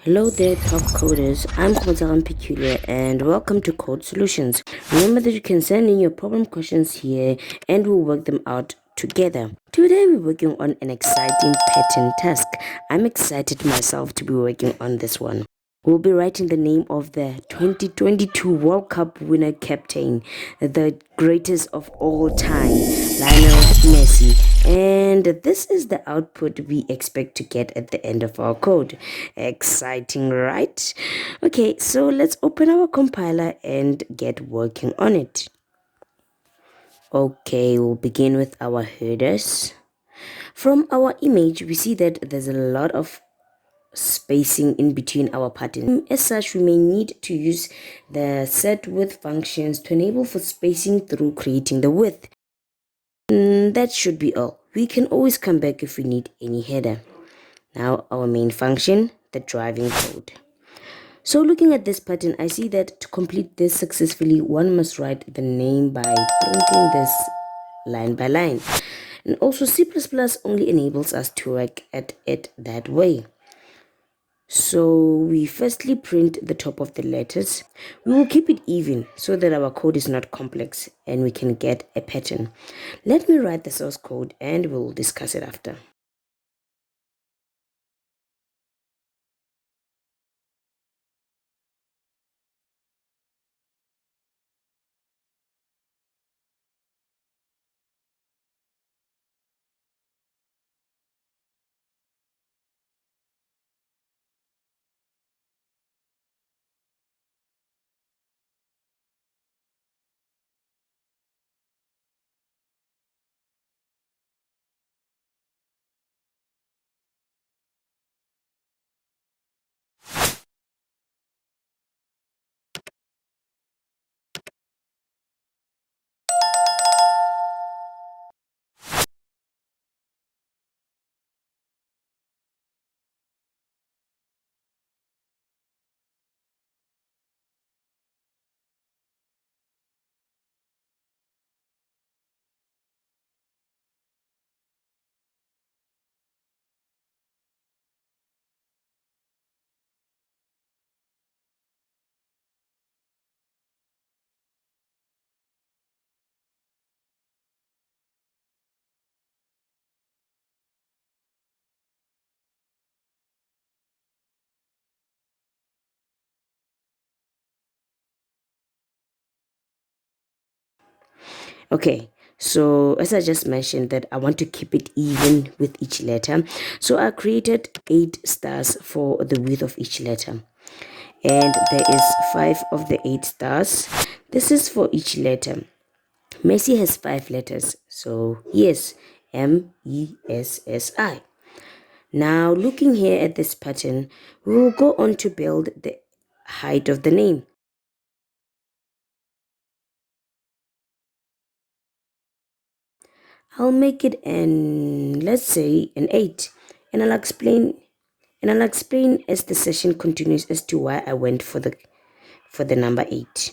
Hello there, top coders. I'm Komazaran Peculiar and welcome to Code Solutions. Remember that you can send in your problem questions here and we'll work them out together. Today we're working on an exciting pattern task. I'm excited myself to be working on this one. We'll be writing the name of the 2022 World Cup winner captain, the greatest of all time, Lionel Messi. And this is the output we expect to get at the end of our code. Exciting, right? Okay, so let's open our compiler and get working on it. Okay, we'll begin with our headers. From our image, we see that there's a lot of spacing in between our patterns. As such, we may need to use the set width functions to enable for spacing through creating the width. That should be all. We can always come back if we need any header. Now our main function, the driving code. So looking at this pattern, I see that to complete this successfully, one must write the name by printing this line by line. And also C++ only enables us to work at it that way. So we firstly print the top of the letters. We will keep it even so that our code is not complex and we can get a pattern. Let me write the source code and we'll discuss it after. Okay, so as I just mentioned that I want to keep it even with each letter. So I created 8 stars for the width of each letter. And there is 5 of the 8 stars. This is for each letter. Messi has 5 letters. So yes, Messi. Now looking here at this pattern, we will go on to build the height of the name. I'll make it let's say an 8, and I'll explain as the session continues as to why I went for the number 8.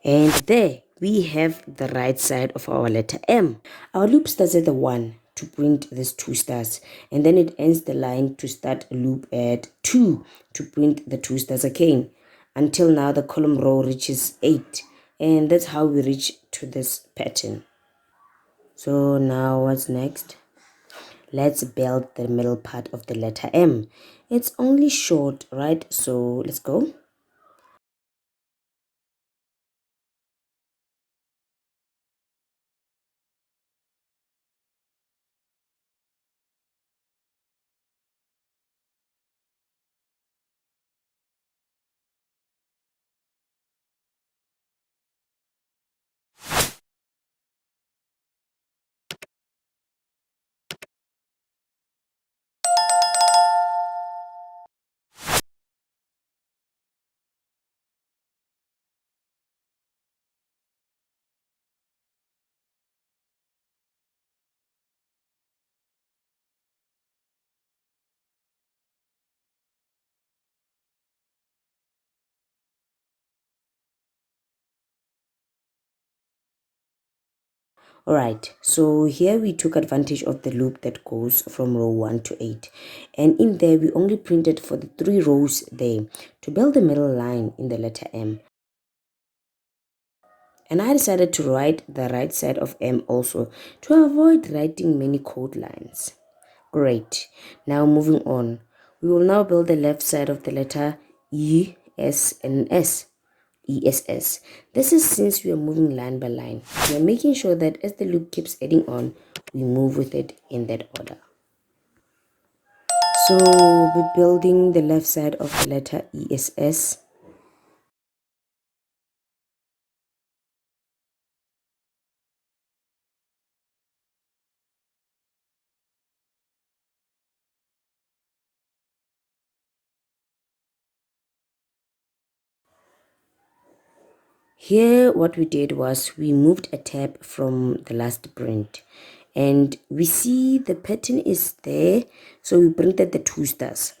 And there we have the right side of our letter M. Our loop starts at the 1 to print these 2 stars, and then it ends the line to start a loop at 2 to print the 2 stars again, until now the column row reaches 8, and that's how we reach to this pattern. So now what's next? Let's build the middle part of the letter M. It's only short, right? So let's go. Alright, so here we took advantage of the loop that goes from row 1 to 8. And in there, we only printed for the 3 rows there to build the middle line in the letter M. And I decided to write the right side of M also to avoid writing many code lines. Great. Now moving on. We will now build the left side of the letter E, S, and S. ESS. This is since we are moving line by line. We are making sure that as the loop keeps adding on, we move with it in that order. So we're building the left side of the letter ESS. Here what we did was we moved a tab from the last print and we see the pattern is there, so we printed the 2 stars.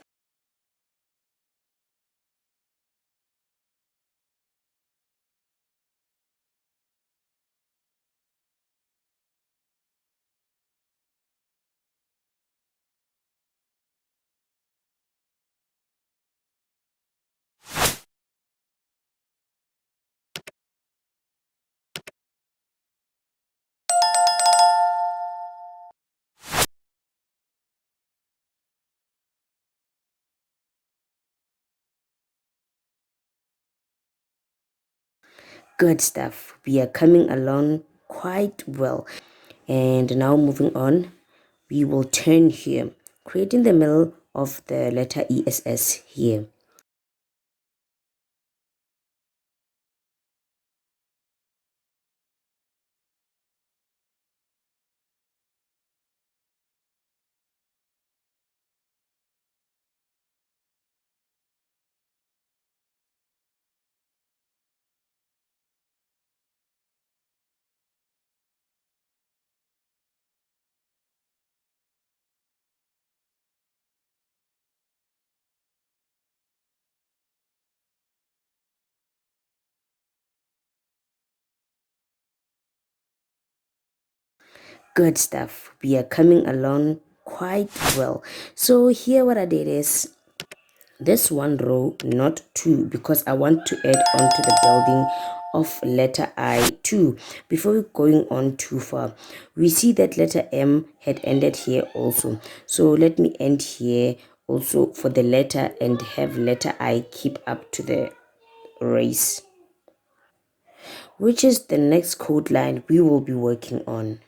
Good stuff. We are coming along quite well. And now moving on, we will turn here, creating the middle of the letter ESS here. Good stuff. We are coming along quite well. So here what I did is this one row, not 2, because I want to add on to the building of letter I 2. Before we going on too far, we see that letter M had ended here also. So let me end here also for the letter and have letter I keep up to the race, which is the next code line we will be working on.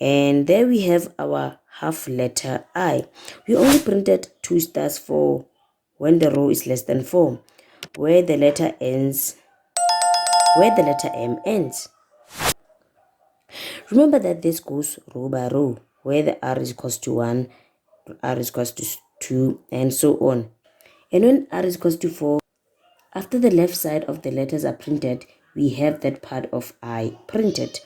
And there we have our half letter I. We only printed 2 stars for when the row is less than 4, where the letter ends, where the letter M ends. Remember that this goes row by row, where the R is equals to 1, R is equals to 2, and so on. And when R is equals to 4, after the left side of the letters are printed, we have that part of I printed.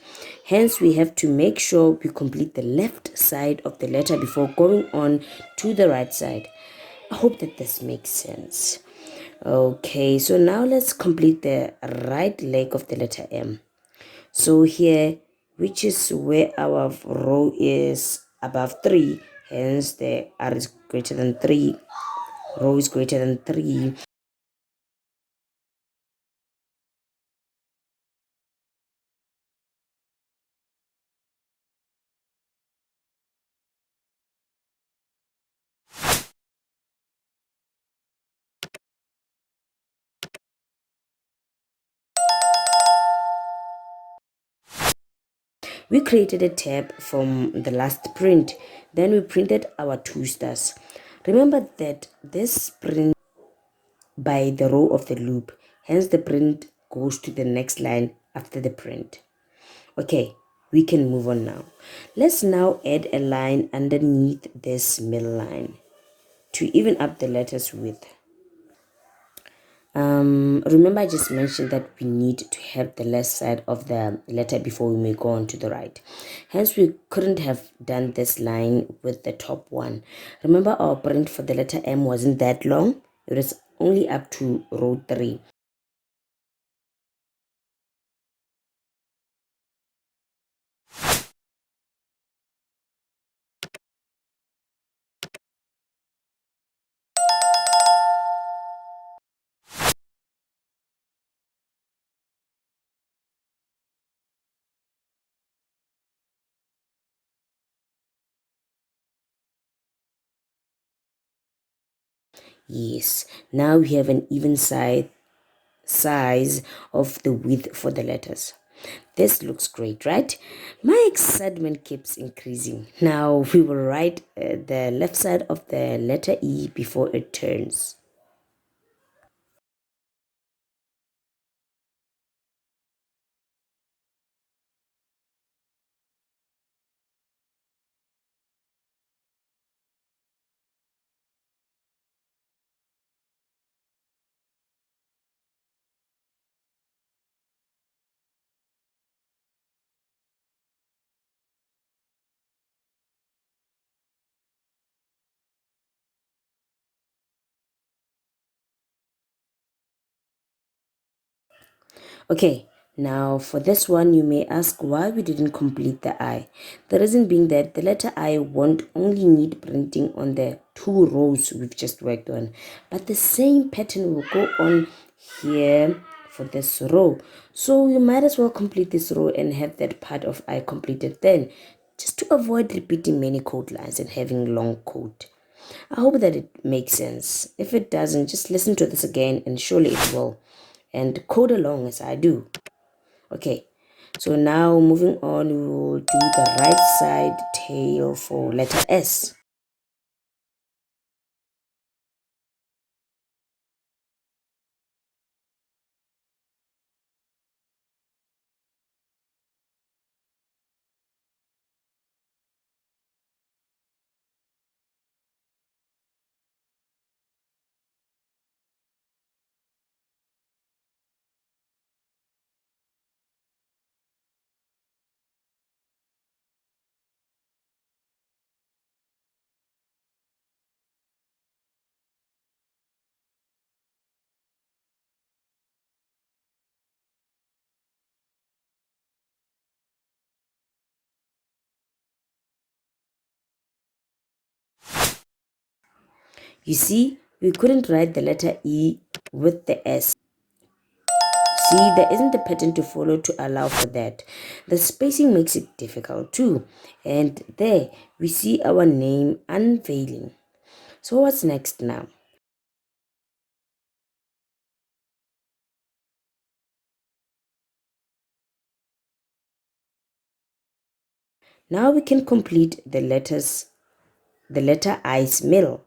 Hence, we have to make sure we complete the left side of the letter before going on to the right side. I hope that this makes sense. Okay, so now let's complete the right leg of the letter M. So here, which is where our row is above 3, hence the R is greater than 3, row is greater than 3. We created a tab from the last print. Then we printed our 2 stars. Remember that this print by the row of the loop. Hence the print goes to the next line after the print. Okay, we can move on now. Let's now add a line underneath this middle line. to even up the letters width. Remember I just mentioned that we need to have the left side of the letter before we may go on to the right. Hence, we couldn't have done this line with the top one. Remember our print for the letter M wasn't that long. It was only up to row 3. Yes, now we have an even size of the width for the letters. This looks great, right? My excitement keeps increasing. Now we will write the left side of the letter E before it turns. Okay, now for this one, you may ask why we didn't complete the I. The reason being that the letter I won't only need printing on the 2 rows we've just worked on, but the same pattern will go on here for this row. So you might as well complete this row and have that part of I completed then, just to avoid repeating many code lines and having long code. I hope that it makes sense. If it doesn't, just listen to this again and surely it will. And code along as I do. Okay, so now moving on, we will do the right side tail for letter S. You see, we couldn't write the letter E with the S. See, there isn't a pattern to follow to allow for that. The spacing makes it difficult too. And there, we see our name unveiling. So what's next now? Now we can complete the letter I's middle.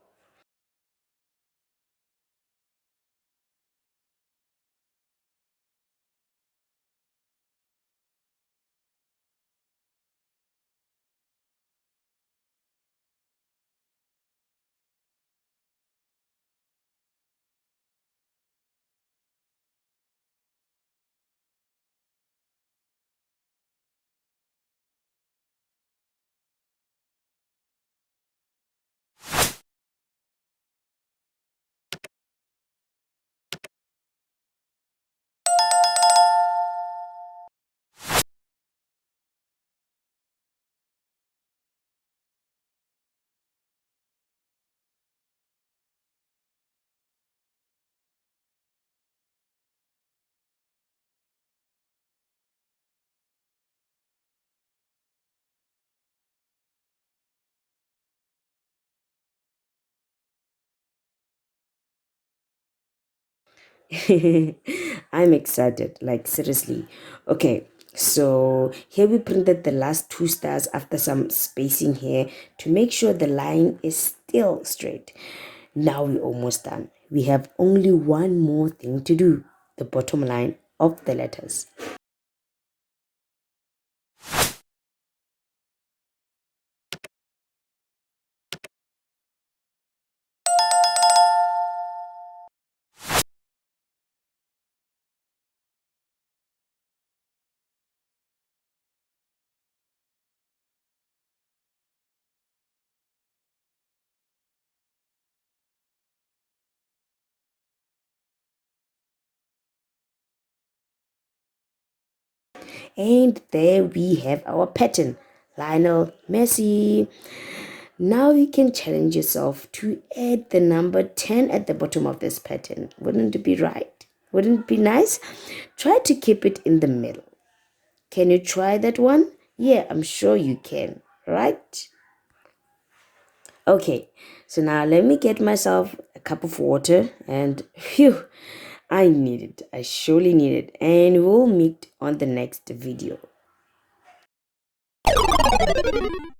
I'm excited, like seriously. Okay, so here we printed the last 2 stars after some spacing here to make sure the line is still straight. Now we're almost done. We have only one more thing to do, the bottom line of the letters. And there we have our pattern, Lionel Messi. Now you can challenge yourself to add the number 10 at the bottom of this pattern. Wouldn't it be right? Wouldn't it be nice? Try to keep it in the middle. Can you try that one? Yeah, I'm sure you can, right? Okay, so now let me get myself a cup of water and phew, I need it. I surely need it. And we'll meet on the next video.